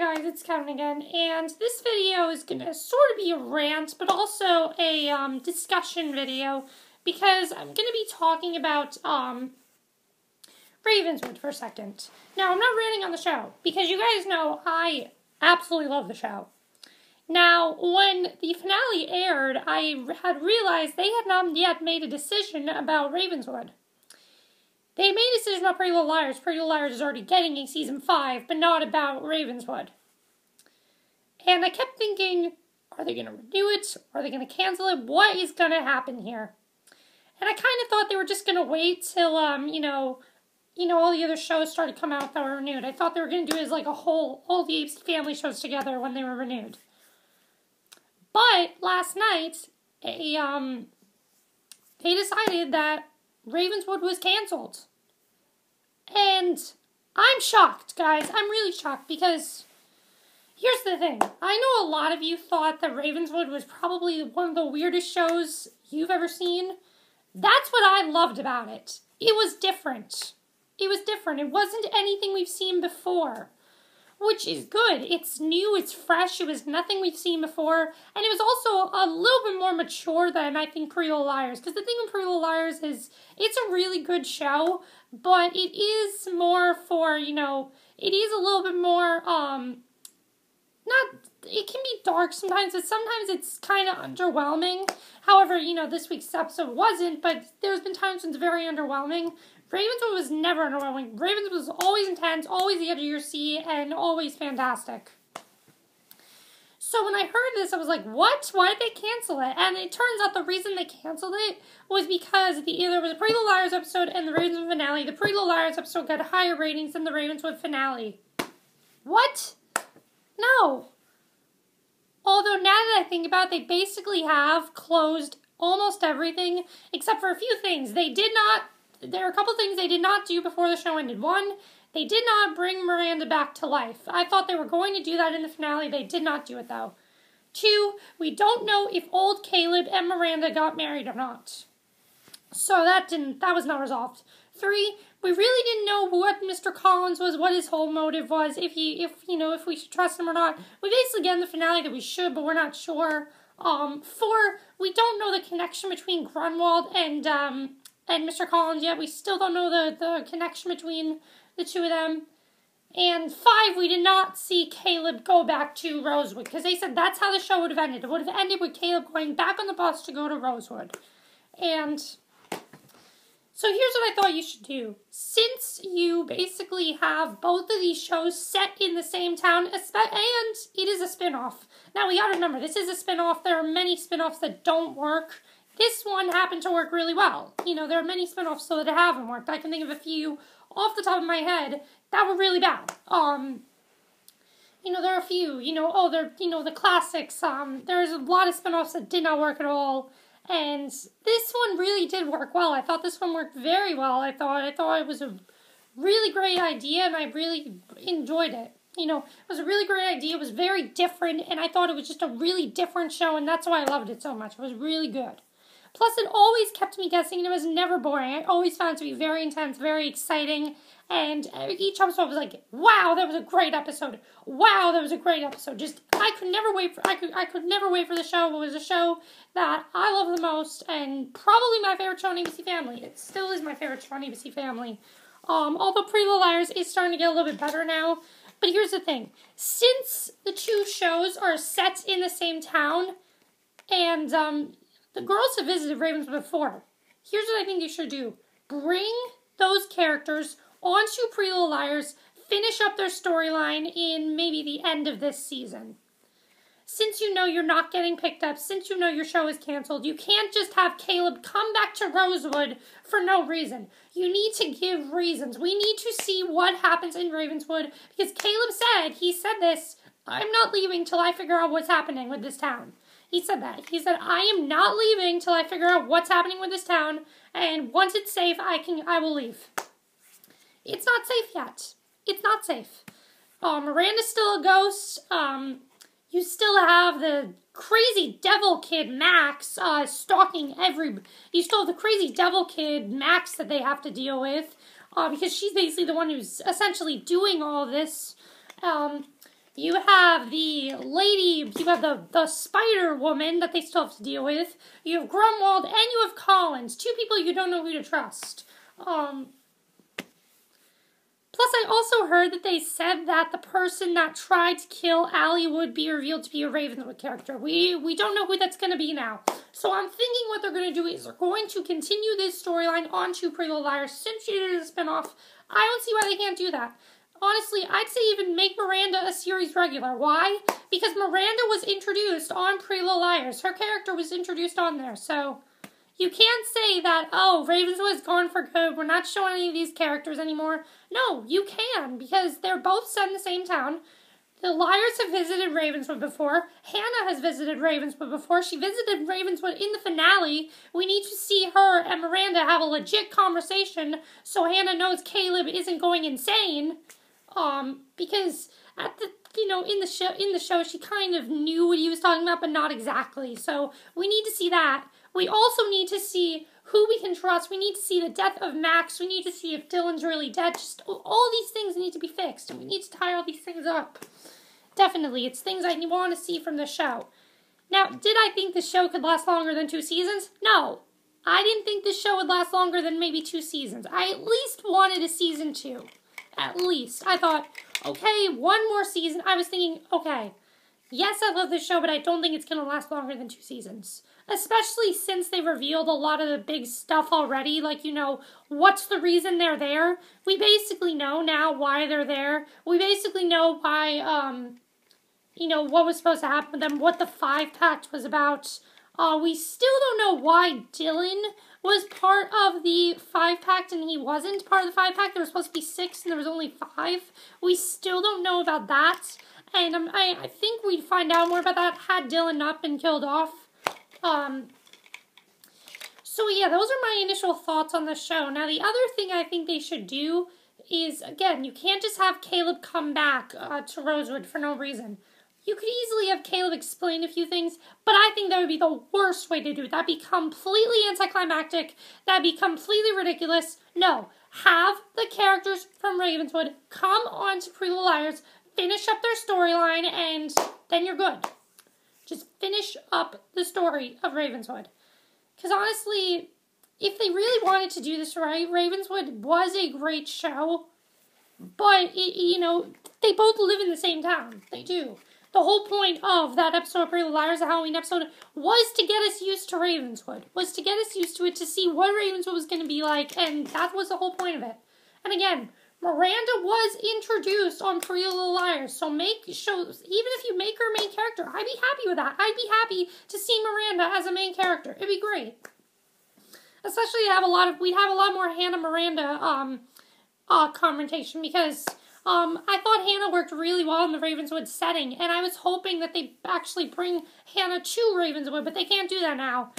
guys, it's Kevin again, and this video is going to sort of be a rant, but also a discussion video, because I'm going to be talking about Ravenswood for a second. Now, I'm not ranting on the show, because you guys know I absolutely love the show. Now, when the finale aired, I had realized they had not yet made a decision about Ravenswood. They made a decision about Pretty Little Liars. Pretty Little Liars is already getting a season 5, but not about Ravenswood. And I kept thinking, are they going to renew it? Are they going to cancel it? What is going to happen here? And I kind of thought they were just going to wait till, all the other shows started to come out that were renewed. I thought they were going to do it as like a whole, all the family shows together when they were renewed. But last night, they decided that Ravenswood was canceled. And I'm shocked, guys. I'm really shocked because here's the thing. I know a lot of you thought that Ravenswood was probably one of the weirdest shows you've ever seen. That's what I loved about it. It was different. It was different. It wasn't anything we've seen before, which is good. It's new, it's fresh, it was nothing we've seen before, and it was also a little bit more mature than, I think, Pretty Little Liars, because the thing with Pretty Little Liars is, it's a really good show, but it is more for, it is a little bit more, it can be dark sometimes, but sometimes it's kind of underwhelming. However, this week's episode wasn't, but there's been times when it's very underwhelming. Ravenswood was never underwhelming. Ravenswood was always intense, always the edge of your seat, and always fantastic. So when I heard this, I was like, what? Why did they cancel it? And it turns out the reason they canceled it was because there was a Pretty Little Liars episode and the Ravenswood finale. The Pretty Little Liars episode got higher ratings than the Ravenswood finale. What? No. Although now that I think about it, they basically have closed almost everything, except for a few things. There are a couple things they did not do before the show ended. One, they did not bring Miranda back to life. I thought they were going to do that in the finale. They did not do it, though. Two, we don't know if old Caleb and Miranda got married or not. So that was not resolved. Three, we really didn't know what Mr. Collins was, what his whole motive was, if we should trust him or not. We basically get in the finale that we should, but we're not sure. Four, we don't know the connection between Grunwald and Mr. Collins yet. We still don't know the connection between the two of them. And five, we did not see Caleb go back to Rosewood, because they said that's how the show would have ended. It would have ended with Caleb going back on the bus to go to Rosewood. And so here's what I thought you should do. Since you basically have both of these shows set in the same town, and it is a spin-off. Now, we gotta remember, this is a spin-off. There are many spin-offs that don't work. This one happened to work really well. There are many spin-offs so that it haven't worked. I can think of a few off the top of my head that were really bad. There are a few, the classics. There's a lot of spin-offs that did not work at all. And this one really did work well. I thought this one worked very well. I thought it was a really great idea, and I really enjoyed it. It was a really great idea. It was very different, and I thought it was just a really different show, and that's why I loved it so much. It was really good. Plus, it always kept me guessing, and it was never boring. I always found it to be very intense, very exciting, and each episode was like, wow, that was a great episode. Wow, that was a great episode. I could never wait for the show. It was a show that I love the most, and probably my favorite show on ABC Family. It still is my favorite show on ABC Family. Although Pretty Little Liars is starting to get a little bit better now. But here's the thing. Since the two shows are set in the same town, and the girls have visited Ravenswood before, here's what I think you should do. Bring those characters onto Pretty Little Liars, finish up their storyline in maybe the end of this season. Since you're not getting picked up, since your show is canceled, you can't just have Caleb come back to Rosewood for no reason. You need to give reasons. We need to see what happens in Ravenswood, because Caleb said this, I'm not leaving till I figure out what's happening with this town. He said that. He said, I am not leaving till I figure out what's happening with this town, and once it's safe, I will leave. It's not safe yet. It's not safe. Miranda's still a ghost. You still have the crazy devil kid Max stalking you still have the crazy devil kid Max that they have to deal with, because she's basically the one who's essentially doing all of this. You have the lady, you have the spider woman that they still have to deal with. You have Grunwald, and you have Collins. Two people you don't know who to trust. Plus, I also heard that they said that the person that tried to kill Allie would be revealed to be a Ravenswood character. We don't know who that's going to be now. So I'm thinking what they're going to do is they're going to continue this storyline onto Pretty Little Liars since she did a spinoff. I don't see why they can't do that. Honestly, I'd say even make Miranda a series regular. Why? Because Miranda was introduced on Pretty Little Liars. Her character was introduced on there, so you can't say that, oh, Ravenswood's gone for good, we're not showing any of these characters anymore. No, you can, because they're both set in the same town. The Liars have visited Ravenswood before. Hannah has visited Ravenswood before. She visited Ravenswood in the finale. We need to see her and Miranda have a legit conversation so Hannah knows Caleb isn't going insane. Because at the, in the show, she kind of knew what he was talking about, but not exactly. So we need to see that. We also need to see who we can trust. We need to see the death of Max. We need to see if Dylan's really dead. Just all these things need to be fixed, and we need to tie all these things up. Definitely, it's things I want to see from the show. Now, did I think the show could last longer than 2 seasons? No. I didn't think the show would last longer than maybe 2 seasons. I at least wanted a season 2. At least. I thought, okay, one more season. I was thinking, okay, yes, I love this show, but I don't think it's going to last longer than 2 seasons. Especially since they revealed a lot of the big stuff already. Like, what's the reason they're there? We basically know now why they're there. We basically know why, what was supposed to happen with them, what the 5-pact was about. We still don't know why Dylan was part of the 5-pact and he wasn't part of the 5-pact. There was supposed to be 6 and there was only 5. We still don't know about that. And I think we'd find out more about that had Dylan not been killed off. So yeah, those are my initial thoughts on the show. Now, the other thing I think they should do is, again, you can't just have Caleb come back to Rosewood for no reason. You could easily have Caleb explain a few things, but I think that would be the worst way to do it. That'd be completely anticlimactic. That'd be completely ridiculous. No, have the characters from Ravenswood come on to Pretty Little Liars, finish up their storyline, and then you're good. Just finish up the story of Ravenswood. Because honestly, if they really wanted to do this right, Ravenswood was a great show. But, they both live in the same town. They do. The whole point of that episode of Pretty Little Liars, the Halloween episode, was to get us used to Ravenswood. Was to get us used to it, to see what Ravenswood was going to be like. And that was the whole point of it. And again, Miranda was introduced on Pretty Little Liars, so make shows, even if you make her a main character, I'd be happy with that. I'd be happy to see Miranda as a main character. It'd be great. Especially we'd have a lot more Hannah Miranda confrontation, because I thought Hannah worked really well in the Ravenswood setting, and I was hoping that they'd actually bring Hannah to Ravenswood, but they can't do that now.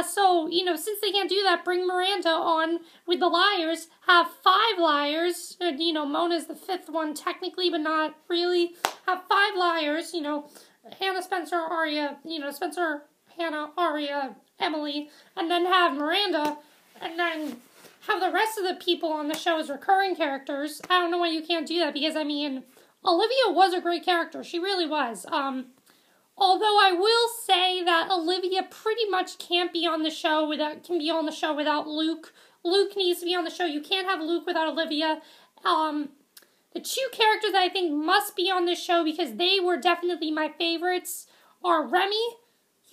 So, since they can't do that, bring Miranda on with the Liars, have 5 Liars, Mona's the 5th one technically, but not really, have 5 Liars, Hannah, Spencer, Aria, Spencer, Hannah, Aria, Emily, and then have Miranda, and then have the rest of the people on the show as recurring characters. I don't know why you can't do that, because, Olivia was a great character, she really was, although I will say that Olivia pretty much can be on the show without Luke. Luke needs to be on the show. You can't have Luke without Olivia. The 2 characters that I think must be on this show, because they were definitely my favorites, are Remy.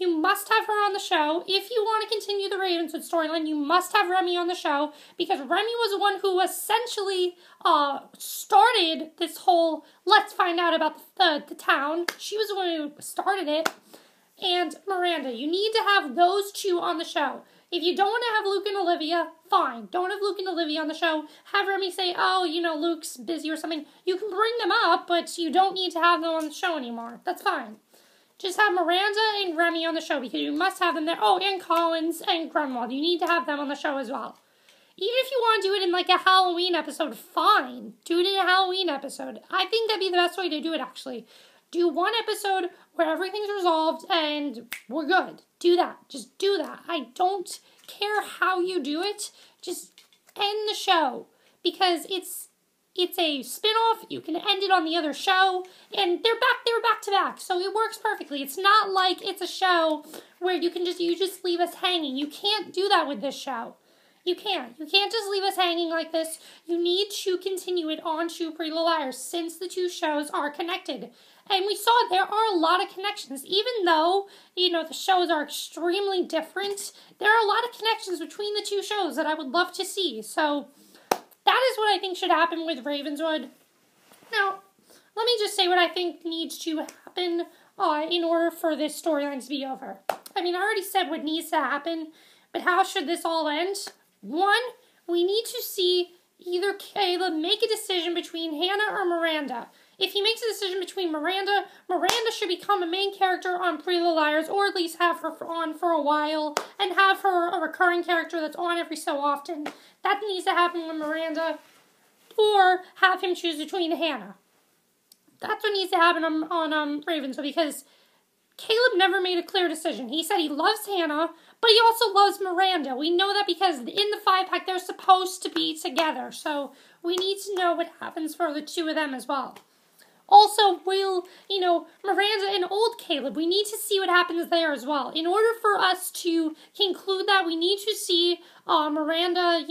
You must have her on the show. If you want to continue the Ravenswood storyline, you must have Remy on the show, because Remy was the one who essentially started this whole let's find out about the town. She was the one who started it. And Miranda, you need to have those 2 on the show. If you don't want to have Luke and Olivia, fine. Don't have Luke and Olivia on the show. Have Remy say, Luke's busy or something. You can bring them up, but you don't need to have them on the show anymore. That's fine. Just have Miranda and Remy on the show, because you must have them there. Oh, and Collins and Grunwald. You need to have them on the show as well. Even if you want to do it in like a Halloween episode, fine. Do it in a Halloween episode. I think that'd be the best way to do it, actually. Do one episode where everything's resolved and we're good. Do that. Just do that. I don't care how you do it. Just end the show. Because it's it's a spin-off. You can end it on the other show, and they were back to back, so it works perfectly. It's not like it's a show where you just leave us hanging. You can't do that with this show. You can't just leave us hanging like this. You need to continue it on to Pretty Little Liars, since the two shows are connected. And we saw there are a lot of connections. Even though, the shows are extremely different, there are a lot of connections between the two shows that I would love to see. So, that is what I think should happen with Ravenswood. Now, let me just say what I think needs to happen in order for this storyline to be over. I mean, I already said what needs to happen, but how should this all end? One, we need to see either Caleb make a decision between Hannah or Miranda. If he makes a decision between Miranda should become a main character on Pretty Little Liars, or at least have her on for a while, and have her a recurring character that's on every so often. That needs to happen with Miranda, or have him choose between Hannah. That's what needs to happen on Ravenswood, because Caleb never made a clear decision. He said he loves Hannah, but he also loves Miranda. We know that because in the 5-pack, they're supposed to be together. So we need to know what happens for the two of them as well. Also, Miranda and old Caleb, we need to see what happens there as well. In order for us to conclude that, we need to see Miranda,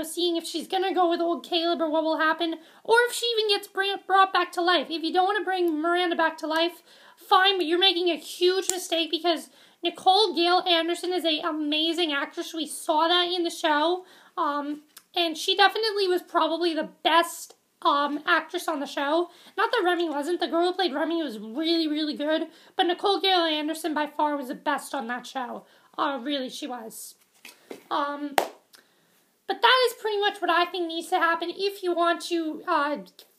seeing if she's going to go with old Caleb or what will happen, or if she even gets brought back to life. If you don't want to bring Miranda back to life, fine, but you're making a huge mistake, because Nicole Gail Anderson is an amazing actress. We saw that in the show, and she definitely was probably the best actress on the show. Not that Remy wasn't. The girl who played Remy was really, really good, but Nicole Gail Anderson by far was the best on that show. Really, she was. But that is pretty much what I think needs to happen if you want to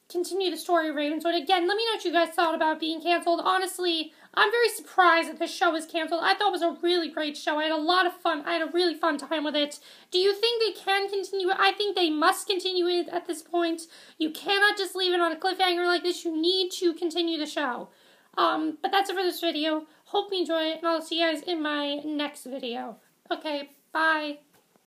continue the story of Ravenswood. Again, let me know what you guys thought about being canceled. Honestly, I'm very surprised that this show was canceled. I thought it was a really great show. I had a lot of fun. I had a really fun time with it. Do you think they can continue it? I think they must continue it at this point. You cannot just leave it on a cliffhanger like this. You need to continue the show. But that's it for this video. Hope you enjoy it, and I'll see you guys in my next video. Okay, bye.